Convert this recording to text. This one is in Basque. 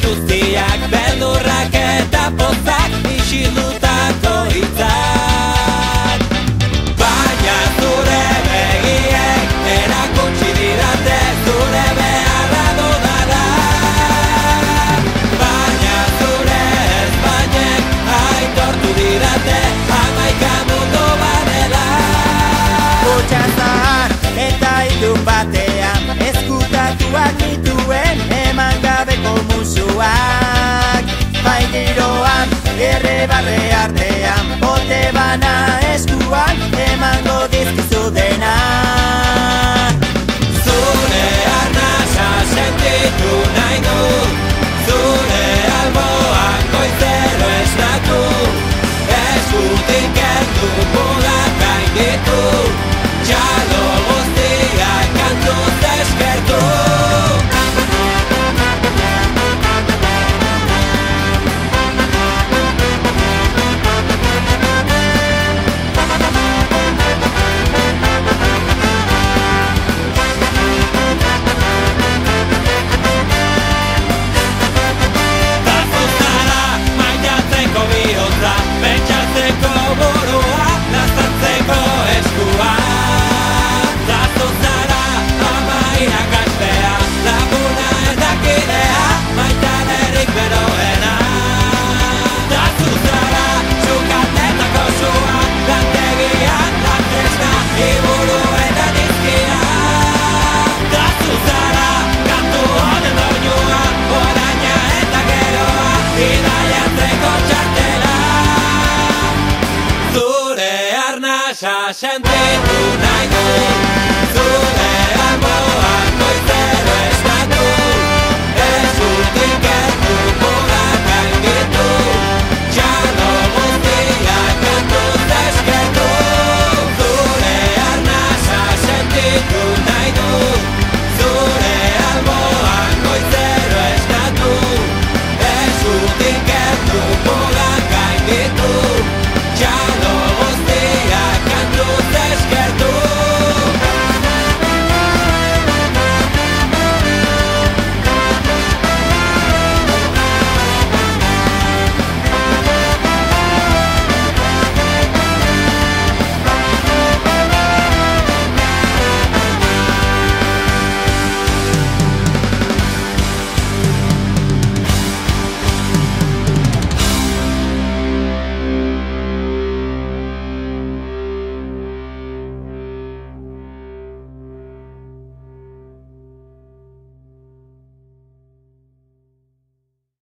guztiak, beldurrak eta pozak, isildutako hitzak. Baina zure begiek erakutsi didate zure beharra dudala. Baina zure ezpainek aitortu didate hamaika mundu badela. Kotxa zahar eta ilun batean ezkutatuak nituen eman gabeko musuak. Bai giroan, errebarre artean, bote bana eskuan emango dizkizu dena. Zure arnasa sentitu nahi du, zure alboak goizero esnatu, eskutik kendu mugak gainditu, txalo guztiak kantuz eskertu. Pentsatzeko burua, laztantzeko eskua. Zazu zara, ama irakaslea, laguna eta kidea, maitanerik beroena. Zazu zara, sukaldeetako sua, lantegian lantesna, iburu eta dizkia. Zazu zara, kantu honen doinua, oraina eta geroa, bidaiatzeko txartela. Zure arnasa sentitu